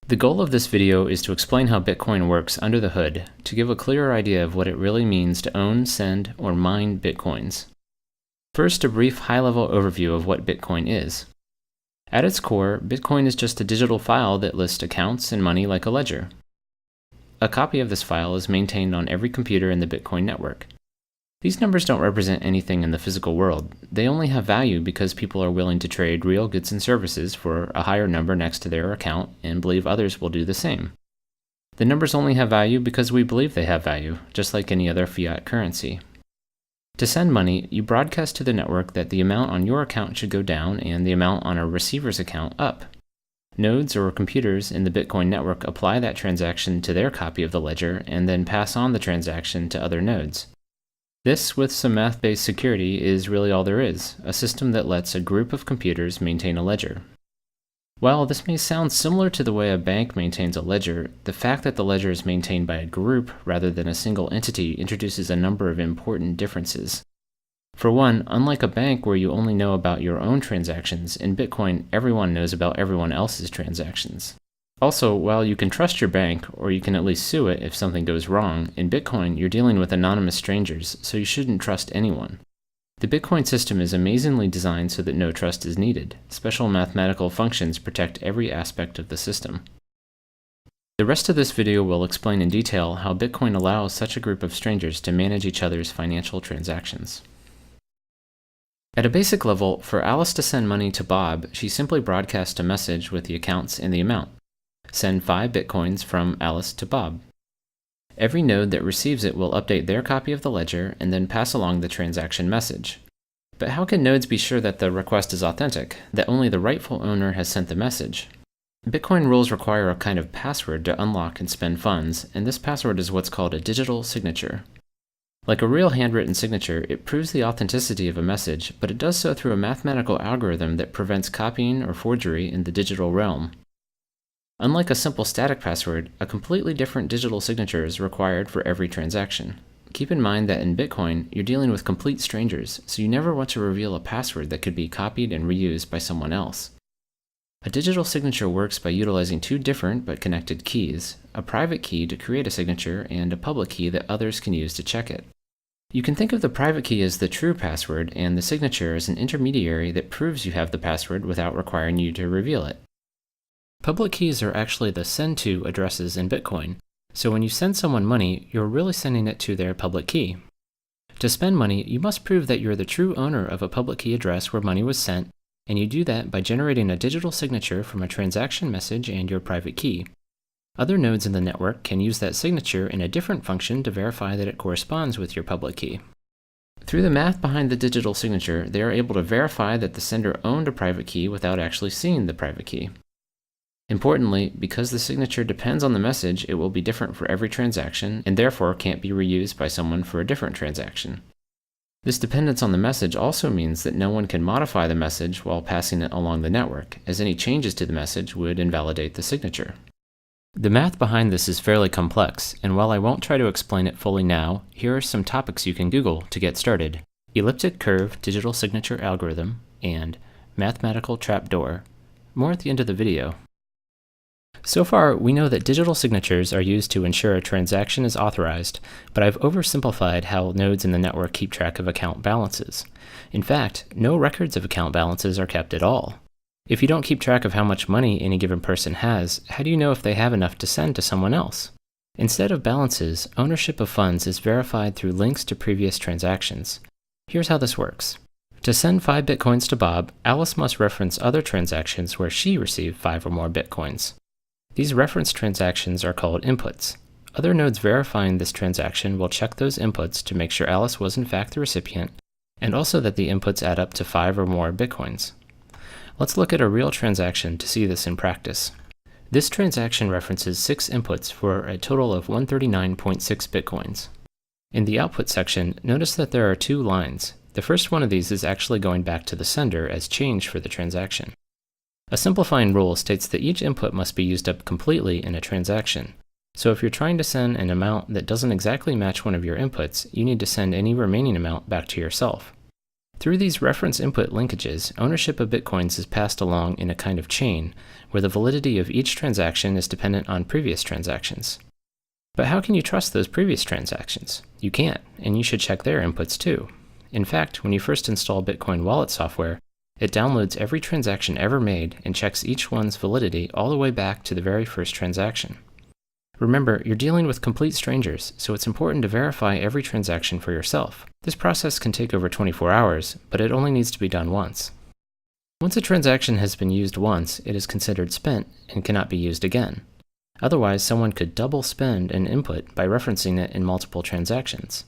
The goal of this video is to explain how Bitcoin works under the hood, to give a clearer idea of what it really means to own, send, or mine Bitcoins. First, a brief high-level overview of what Bitcoin is. At its core, Bitcoin is just a digital file that lists accounts and money like a ledger. A copy of this file is maintained on every computer in the Bitcoin network. These numbers don't represent anything in the physical world. They only have value because people are willing to trade real goods and services for a higher number next to their account and believe others will do the same. The numbers only have value because we believe they have value, just like any other fiat currency. To send money, you broadcast to the network that the amount on your account should go down and the amount on a receiver's account up. Nodes or computers in the Bitcoin network apply that transaction to their copy of the ledger and then pass on the transaction to other nodes. This, with some math-based security, is really all there is, a system that lets a group of computers maintain a ledger. While this may sound similar to the way a bank maintains a ledger, the fact that the ledger is maintained by a group rather than a single entity introduces a number of important differences. For one, unlike a bank where you only know about your own transactions, in Bitcoin everyone knows about everyone else's transactions. Also, while you can trust your bank, or you can at least sue it if something goes wrong, in Bitcoin you're dealing with anonymous strangers, so you shouldn't trust anyone. The Bitcoin system is amazingly designed so that no trust is needed. Special mathematical functions protect every aspect of the system. The rest of this video will explain in detail how Bitcoin allows such a group of strangers to manage each other's financial transactions. At a basic level, for Alice to send money to Bob, she simply broadcasts a message with the accounts and the amount. Send 5 Bitcoins from Alice to Bob. Every node that receives it will update their copy of the ledger and then pass along the transaction message. But how can nodes be sure that the request is authentic, that only the rightful owner has sent the message? Bitcoin rules require a kind of password to unlock and spend funds, and this password is what's called a digital signature. Like a real handwritten signature, it proves the authenticity of a message, but it does so through a mathematical algorithm that prevents copying or forgery in the digital realm. Unlike a simple static password, a completely different digital signature is required for every transaction. Keep in mind that in Bitcoin, you're dealing with complete strangers, so you never want to reveal a password that could be copied and reused by someone else. A digital signature works by utilizing 2 different but connected keys, a private key to create a signature and a public key that others can use to check it. You can think of the private key as the true password and the signature as an intermediary that proves you have the password without requiring you to reveal it. Public keys are actually the send to addresses in Bitcoin, so when you send someone money, you're really sending it to their public key. To spend money, you must prove that you're the true owner of a public key address where money was sent, and you do that by generating a digital signature from a transaction message and your private key. Other nodes in the network can use that signature in a different function to verify that it corresponds with your public key. Through the math behind the digital signature, they are able to verify that the sender owned a private key without actually seeing the private key. Importantly, because the signature depends on the message, it will be different for every transaction and therefore can't be reused by someone for a different transaction. This dependence on the message also means that no one can modify the message while passing it along the network, as any changes to the message would invalidate the signature. The math behind this is fairly complex, and while I won't try to explain it fully now, here are some topics you can Google to get started: elliptic curve digital signature algorithm and mathematical trapdoor. More at the end of the video. So far, we know that digital signatures are used to ensure a transaction is authorized, but I've oversimplified how nodes in the network keep track of account balances. In fact, no records of account balances are kept at all. If you don't keep track of how much money any given person has, how do you know if they have enough to send to someone else? Instead of balances, ownership of funds is verified through links to previous transactions. Here's how this works. To send 5 Bitcoins to Bob, Alice must reference other transactions where she received 5 or more Bitcoins. These reference transactions are called inputs. Other nodes verifying this transaction will check those inputs to make sure Alice was in fact the recipient, and also that the inputs add up to 5 or more Bitcoins. Let's look at a real transaction to see this in practice. This transaction references 6 inputs for a total of 139.6 Bitcoins. In the output section, notice that there are 2 lines. The first one of these is actually going back to the sender as change for the transaction. A simplifying rule states that each input must be used up completely in a transaction. So if you're trying to send an amount that doesn't exactly match one of your inputs, you need to send any remaining amount back to yourself. Through these reference input linkages, ownership of Bitcoins is passed along in a kind of chain, where the validity of each transaction is dependent on previous transactions. But how can you trust those previous transactions? You can't, and you should check their inputs too. In fact, when you first install Bitcoin wallet software, it downloads every transaction ever made and checks each one's validity all the way back to the very first transaction. Remember, you're dealing with complete strangers, so it's important to verify every transaction for yourself. This process can take over 24 hours, but it only needs to be done once. Once a transaction has been used once, it is considered spent and cannot be used again. Otherwise, someone could double spend an input by referencing it in multiple transactions.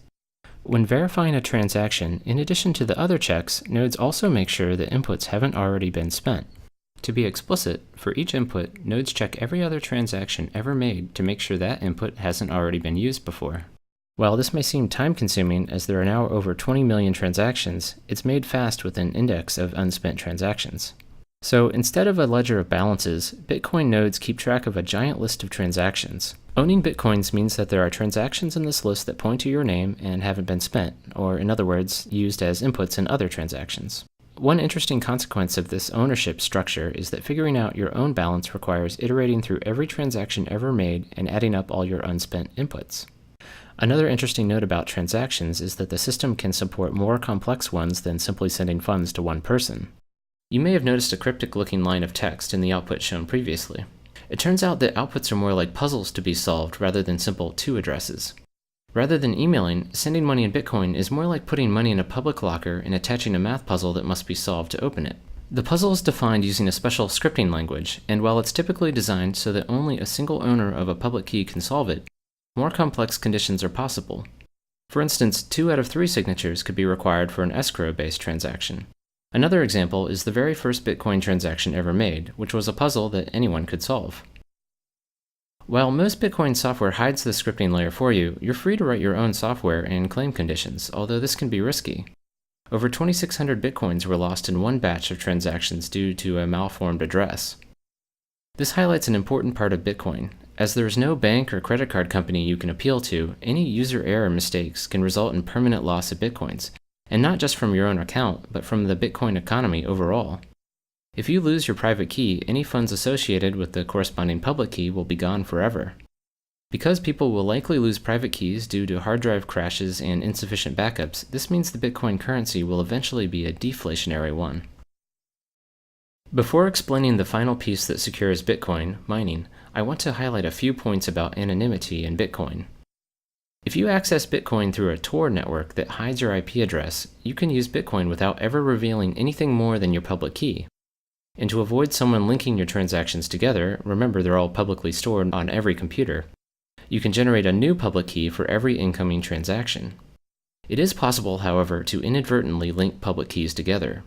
When verifying a transaction, in addition to the other checks, nodes also make sure that inputs haven't already been spent. To be explicit, for each input, nodes check every other transaction ever made to make sure that input hasn't already been used before. While this may seem time-consuming as there are now over 20 million transactions, it's made fast with an index of unspent transactions. So instead of a ledger of balances, Bitcoin nodes keep track of a giant list of transactions. Owning Bitcoins means that there are transactions in this list that point to your name and haven't been spent, or in other words, used as inputs in other transactions. One interesting consequence of this ownership structure is that figuring out your own balance requires iterating through every transaction ever made and adding up all your unspent inputs. Another interesting note about transactions is that the system can support more complex ones than simply sending funds to one person. You may have noticed a cryptic-looking line of text in the output shown previously. It turns out that outputs are more like puzzles to be solved rather than simple to addresses. Rather than emailing, sending money in Bitcoin is more like putting money in a public locker and attaching a math puzzle that must be solved to open it. The puzzle is defined using a special scripting language, and while it's typically designed so that only a single owner of a public key can solve it, more complex conditions are possible. For instance, 2 out of 3 signatures could be required for an escrow-based transaction. Another example is the very first Bitcoin transaction ever made, which was a puzzle that anyone could solve. While most Bitcoin software hides the scripting layer for you, you're free to write your own software and claim conditions, although this can be risky. Over 2,600 Bitcoins were lost in one batch of transactions due to a malformed address. This highlights an important part of Bitcoin. As there is no bank or credit card company you can appeal to, any user error mistakes can result in permanent loss of Bitcoins, and not just from your own account, but from the Bitcoin economy overall. If you lose your private key, any funds associated with the corresponding public key will be gone forever. Because people will likely lose private keys due to hard drive crashes and insufficient backups, this means the Bitcoin currency will eventually be a deflationary one. Before explaining the final piece that secures Bitcoin, mining, I want to highlight a few points about anonymity in Bitcoin. If you access Bitcoin through a Tor network that hides your IP address, you can use Bitcoin without ever revealing anything more than your public key. And to avoid someone linking your transactions together, remember they're all publicly stored on every computer, you can generate a new public key for every incoming transaction. It is possible, however, to inadvertently link public keys together.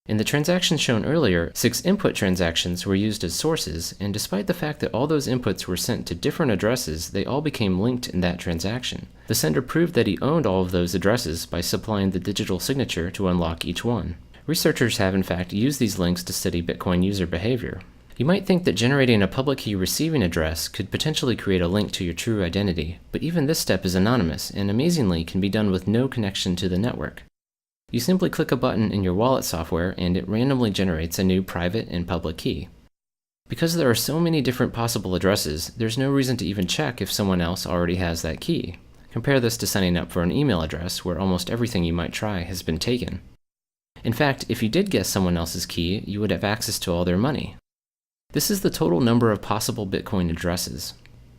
In the transactions shown earlier, 6 input transactions were used as sources, and despite the fact that all those inputs were sent to different addresses, they all became linked in that transaction. The sender proved that he owned all of those addresses by supplying the digital signature to unlock each one. Researchers have in fact used these links to study Bitcoin user behavior. You might think that generating a public key receiving address could potentially create a link to your true identity, but even this step is anonymous and amazingly can be done with no connection to the network. You simply click a button in your wallet software and it randomly generates a new private and public key. Because there are so many different possible addresses, there's no reason to even check if someone else already has that key. Compare this to signing up for an email address where almost everything you might try has been taken. In fact, if you did guess someone else's key, you would have access to all their money. This is the total number of possible Bitcoin addresses.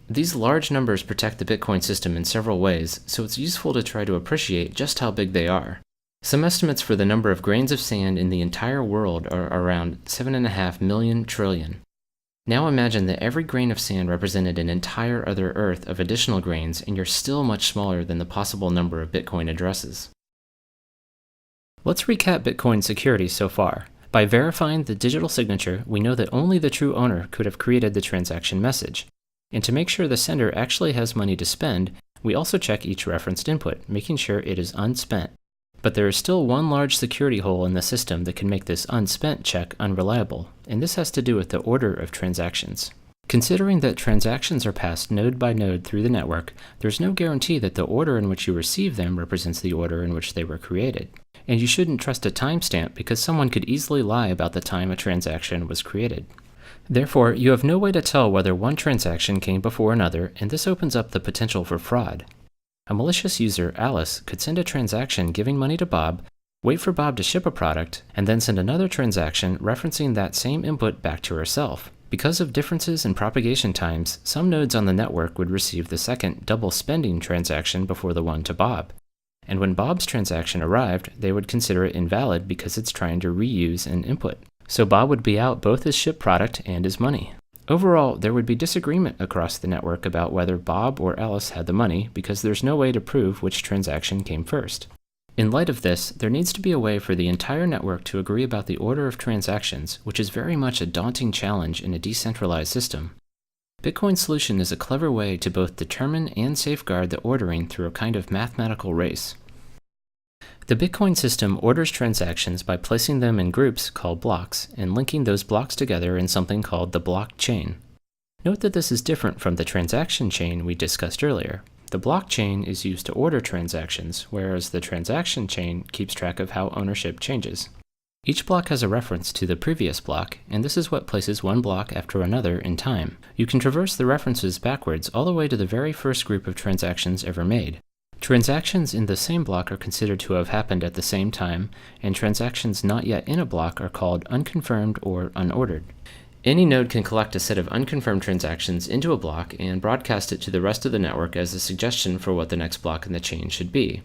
These large numbers protect the Bitcoin system in several ways, so it's useful to try to appreciate just how big they are. Some estimates for the number of grains of sand in the entire world are around 7.5 million trillion. Now imagine that every grain of sand represented an entire other Earth of additional grains, and you're still much smaller than the possible number of Bitcoin addresses. Let's recap Bitcoin security so far. By verifying the digital signature, we know that only the true owner could have created the transaction message. And to make sure the sender actually has money to spend, we also check each referenced input, making sure it is unspent. But there is still one large security hole in the system that can make this unspent check unreliable, and this has to do with the order of transactions. Considering that transactions are passed node by node through the network, there's no guarantee that the order in which you receive them represents the order in which they were created. And you shouldn't trust a timestamp because someone could easily lie about the time a transaction was created. Therefore, you have no way to tell whether one transaction came before another, and this opens up the potential for fraud. A malicious user, Alice, could send a transaction giving money to Bob, wait for Bob to ship a product, and then send another transaction referencing that same input back to herself. Because of differences in propagation times, some nodes on the network would receive the second double spending transaction before the one to Bob. And when Bob's transaction arrived, they would consider it invalid because it's trying to reuse an input. So Bob would be out both his shipped product and his money. Overall, there would be disagreement across the network about whether Bob or Alice had the money because there's no way to prove which transaction came first. In light of this, there needs to be a way for the entire network to agree about the order of transactions, which is very much a daunting challenge in a decentralized system. Bitcoin's solution is a clever way to both determine and safeguard the ordering through a kind of mathematical race. The Bitcoin system orders transactions by placing them in groups called blocks and linking those blocks together in something called the blockchain. Note that this is different from the transaction chain we discussed earlier. The blockchain is used to order transactions, whereas the transaction chain keeps track of how ownership changes. Each block has a reference to the previous block, and this is what places one block after another in time. You can traverse the references backwards all the way to the very first group of transactions ever made. Transactions in the same block are considered to have happened at the same time, and transactions not yet in a block are called unconfirmed or unordered. Any node can collect a set of unconfirmed transactions into a block and broadcast it to the rest of the network as a suggestion for what the next block in the chain should be.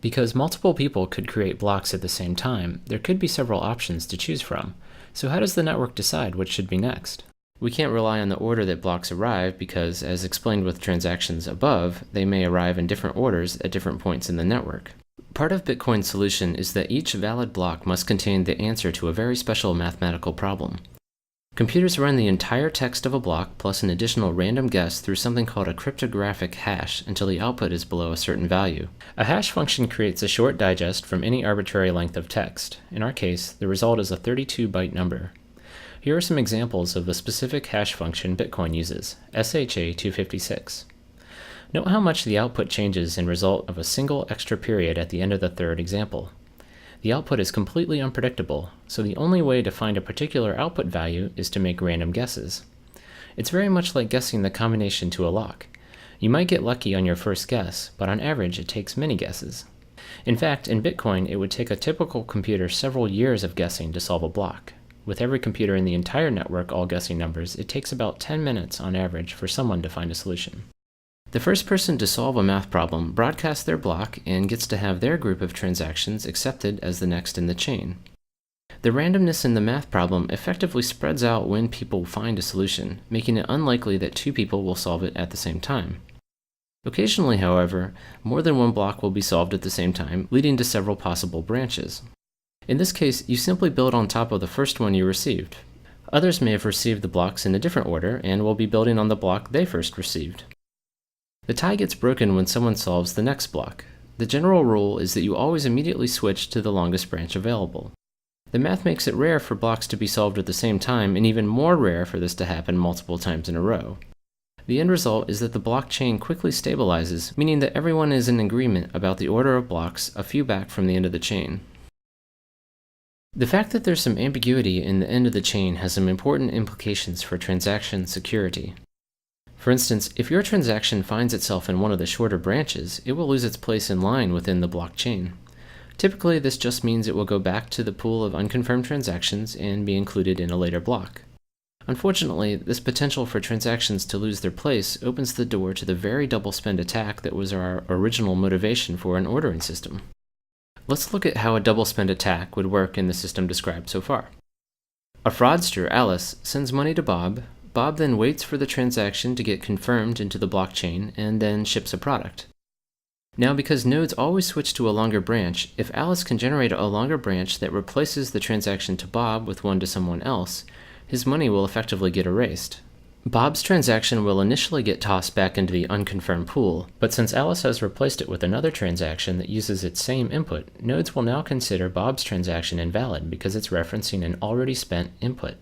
Because multiple people could create blocks at the same time, there could be several options to choose from. So how does the network decide what should be next? We can't rely on the order that blocks arrive because, as explained with transactions above, they may arrive in different orders at different points in the network. Part of Bitcoin's solution is that each valid block must contain the answer to a very special mathematical problem. Computers run the entire text of a block plus an additional random guess through something called a cryptographic hash until the output is below a certain value. A hash function creates a short digest from any arbitrary length of text. In our case, the result is a 32-byte number. Here are some examples of the specific hash function Bitcoin uses, SHA-256. Note how much the output changes in result of a single extra period at the end of the third example. The output is completely unpredictable, so the only way to find a particular output value is to make random guesses. It's very much like guessing the combination to a lock. You might get lucky on your first guess, but on average it takes many guesses. In fact, in Bitcoin, it would take a typical computer several years of guessing to solve a block. With every computer in the entire network all guessing numbers, it takes about 10 minutes on average for someone to find a solution. The first person to solve a math problem broadcasts their block and gets to have their group of transactions accepted as the next in the chain. The randomness in the math problem effectively spreads out when people find a solution, making it unlikely that two people will solve it at the same time. Occasionally, however, more than one block will be solved at the same time, leading to several possible branches. In this case, you simply build on top of the first one you received. Others may have received the blocks in a different order and will be building on the block they first received. The tie gets broken when someone solves the next block. The general rule is that you always immediately switch to the longest branch available. The math makes it rare for blocks to be solved at the same time, and even more rare for this to happen multiple times in a row. The end result is that the blockchain quickly stabilizes, meaning that everyone is in agreement about the order of blocks a few back from the end of the chain. The fact that there's some ambiguity in the end of the chain has some important implications for transaction security. For instance, if your transaction finds itself in one of the shorter branches, it will lose its place in line within the blockchain. Typically, this just means it will go back to the pool of unconfirmed transactions and be included in a later block. Unfortunately, this potential for transactions to lose their place opens the door to the very double spend attack that was our original motivation for an ordering system. Let's look at how a double spend attack would work in the system described so far. A fraudster, Alice, sends money to Bob. Bob then waits for the transaction to get confirmed into the blockchain and then ships a product. Now, because nodes always switch to a longer branch, if Alice can generate a longer branch that replaces the transaction to Bob with one to someone else, his money will effectively get erased. Bob's transaction will initially get tossed back into the unconfirmed pool, but since Alice has replaced it with another transaction that uses its same input, nodes will now consider Bob's transaction invalid because it's referencing an already spent input.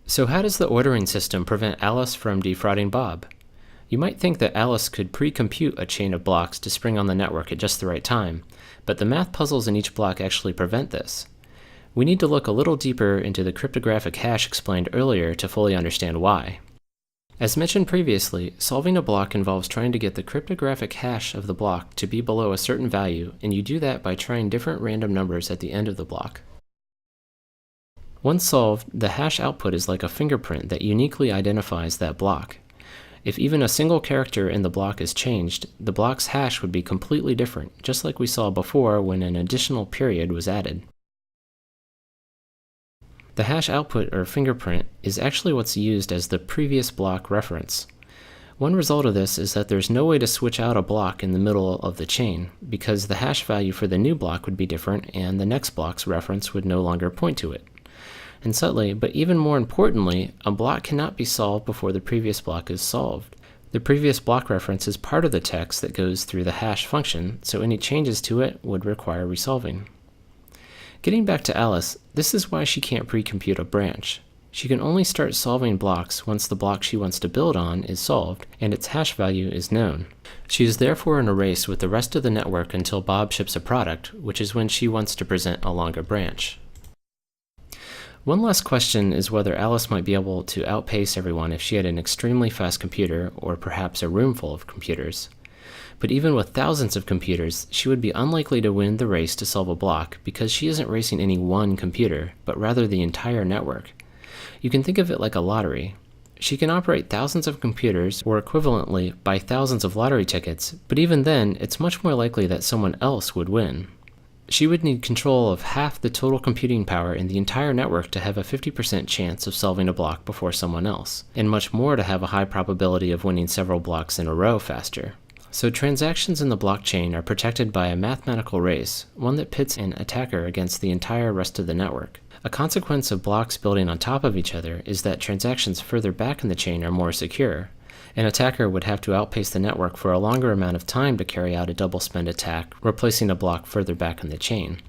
So how does the ordering system prevent Alice from defrauding Bob? You might think that Alice could pre-compute a chain of blocks to spring on the network at just the right time, but the math puzzles in each block actually prevent this. We need to look a little deeper into the cryptographic hash explained earlier to fully understand why. As mentioned previously, solving a block involves trying to get the cryptographic hash of the block to be below a certain value, and you do that by trying different random numbers at the end of the block. Once solved, the hash output is like a fingerprint that uniquely identifies that block. If even a single character in the block is changed, the block's hash would be completely different, just like we saw before when an additional period was added. The hash output, or fingerprint, is actually what's used as the previous block reference. One result of this is that there's no way to switch out a block in the middle of the chain, because the hash value for the new block would be different and the next block's reference would no longer point to it. And subtly, but even more importantly, a block cannot be solved before the previous block is solved. The previous block reference is part of the text that goes through the hash function, so any changes to it would require resolving. Getting back to Alice, this is why she can't pre-compute a branch. She can only start solving blocks once the block she wants to build on is solved and its hash value is known. She is therefore in a race with the rest of the network until Bob ships a product, which is when she wants to present a longer branch. One last question is whether Alice might be able to outpace everyone if she had an extremely fast computer, or perhaps a room full of computers. But even with thousands of computers, she would be unlikely to win the race to solve a block because she isn't racing any one computer, but rather the entire network. You can think of it like a lottery. She can operate thousands of computers, or equivalently buy thousands of lottery tickets, but even then, it's much more likely that someone else would win. She would need control of half the total computing power in the entire network to have a 50% chance of solving a block before someone else, and much more to have a high probability of winning several blocks in a row faster. So transactions in the blockchain are protected by a mathematical race, one that pits an attacker against the entire rest of the network. A consequence of blocks building on top of each other is that transactions further back in the chain are more secure. An attacker would have to outpace the network for a longer amount of time to carry out a double spend attack, replacing a block further back in the chain.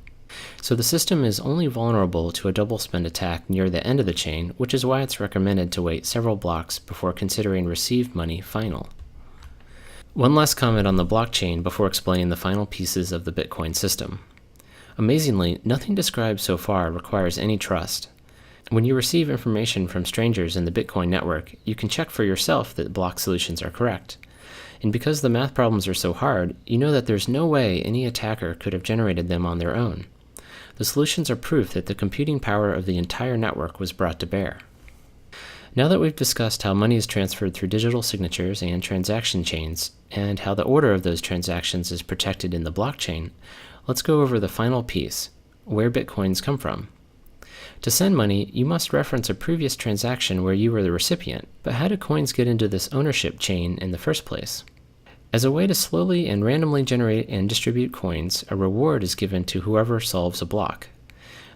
So the system is only vulnerable to a double spend attack near the end of the chain, which is why it's recommended to wait several blocks before considering received money final. One last comment on the blockchain before explaining the final pieces of the Bitcoin system. Amazingly, nothing described so far requires any trust. When you receive information from strangers in the Bitcoin network, you can check for yourself that block solutions are correct. And because the math problems are so hard, you know that there's no way any attacker could have generated them on their own. The solutions are proof that the computing power of the entire network was brought to bear. Now that we've discussed how money is transferred through digital signatures and transaction chains, and how the order of those transactions is protected in the blockchain, let's go over the final piece, where Bitcoins come from. To send money, you must reference a previous transaction where you were the recipient, but how do coins get into this ownership chain in the first place? As a way to slowly and randomly generate and distribute coins, a reward is given to whoever solves a block.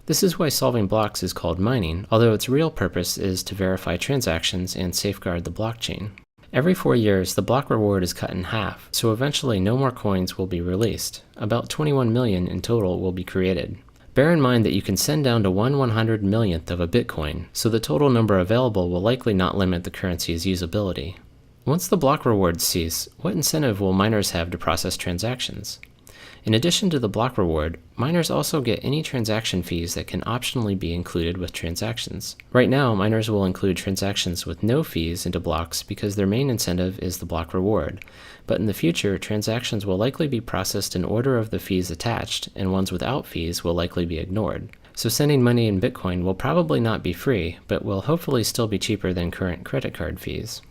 This is why solving blocks is called mining, although its real purpose is to verify transactions and safeguard the blockchain. Every 4 years, the block reward is cut in half, so eventually no more coins will be released. About 21 million in total will be created. Bear in mind that you can send down to 1/100 millionth of a Bitcoin, so the total number available will likely not limit the currency's usability. Once the block rewards cease, what incentive will miners have to process transactions? In addition to the block reward, miners also get any transaction fees that can optionally be included with transactions. Right now, miners will include transactions with no fees into blocks because their main incentive is the block reward. But in the future, transactions will likely be processed in order of the fees attached, and ones without fees will likely be ignored. So sending money in Bitcoin will probably not be free, but will hopefully still be cheaper than current credit card fees.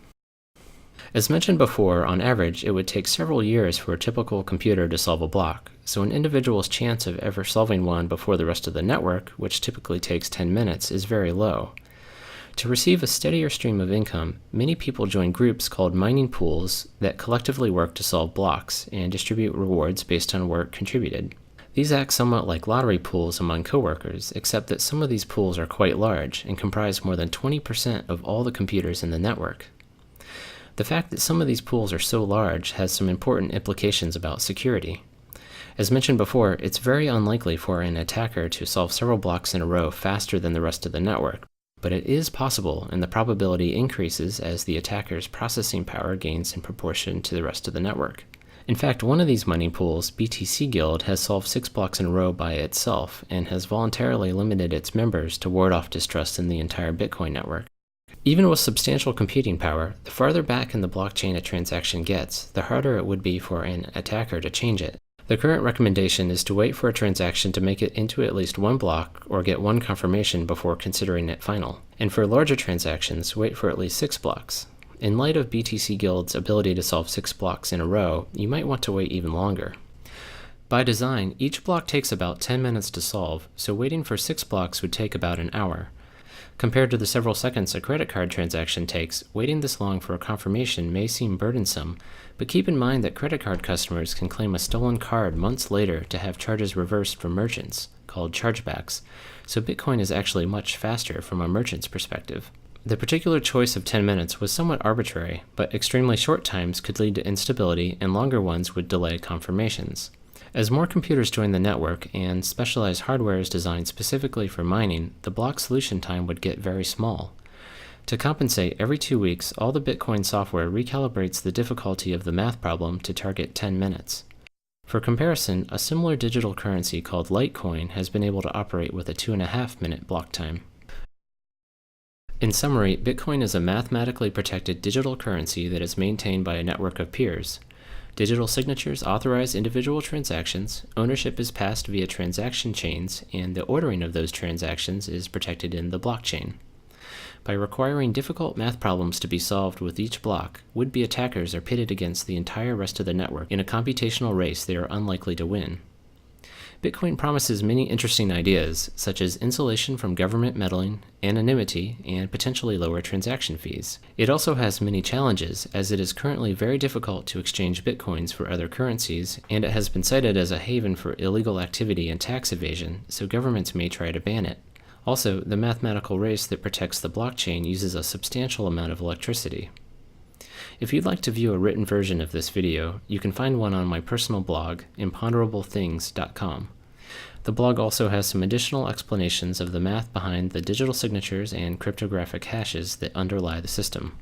As mentioned before, on average, it would take several years for a typical computer to solve a block, so an individual's chance of ever solving one before the rest of the network, which typically takes 10 minutes, is very low. To receive a steadier stream of income, many people join groups called mining pools that collectively work to solve blocks and distribute rewards based on work contributed. These act somewhat like lottery pools among coworkers, except that some of these pools are quite large and comprise more than 20% of all the computers in the network. The fact that some of these pools are so large has some important implications about security. As mentioned before, it's very unlikely for an attacker to solve several blocks in a row faster than the rest of the network. But it is possible, and the probability increases as the attacker's processing power gains in proportion to the rest of the network. In fact, one of these money pools, BTC Guild, has solved 6 blocks in a row by itself and has voluntarily limited its members to ward off distrust in the entire Bitcoin network. Even with substantial computing power, the farther back in the blockchain a transaction gets, the harder it would be for an attacker to change it. The current recommendation is to wait for a transaction to make it into at least one block or get one confirmation before considering it final. And for larger transactions, wait for at least 6 blocks. In light of BTC Guild's ability to solve 6 blocks in a row, you might want to wait even longer. By design, each block takes about 10 minutes to solve, so waiting for 6 blocks would take about an hour. Compared to the several seconds a credit card transaction takes, waiting this long for a confirmation may seem burdensome, but keep in mind that credit card customers can claim a stolen card months later to have charges reversed from merchants, called chargebacks, so Bitcoin is actually much faster from a merchant's perspective. The particular choice of 10 minutes was somewhat arbitrary, but extremely short times could lead to instability and longer ones would delay confirmations. As more computers join the network and specialized hardware is designed specifically for mining, the block solution time would get very small. To compensate, every 2 weeks, all the Bitcoin software recalibrates the difficulty of the math problem to target 10 minutes. For comparison, a similar digital currency called Litecoin has been able to operate with a 2.5-minute block time. In summary, Bitcoin is a mathematically protected digital currency that is maintained by a network of peers. Digital signatures authorize individual transactions, ownership is passed via transaction chains, and the ordering of those transactions is protected in the blockchain. By requiring difficult math problems to be solved with each block, would-be attackers are pitted against the entire rest of the network in a computational race they are unlikely to win. Bitcoin promises many interesting ideas, such as insulation from government meddling, anonymity, and potentially lower transaction fees. It also has many challenges, as it is currently very difficult to exchange Bitcoins for other currencies, and it has been cited as a haven for illegal activity and tax evasion, so governments may try to ban it. Also, the mathematical race that protects the blockchain uses a substantial amount of electricity. If you'd like to view a written version of this video, you can find one on my personal blog, imponderablethings.com. The blog also has some additional explanations of the math behind the digital signatures and cryptographic hashes that underlie the system.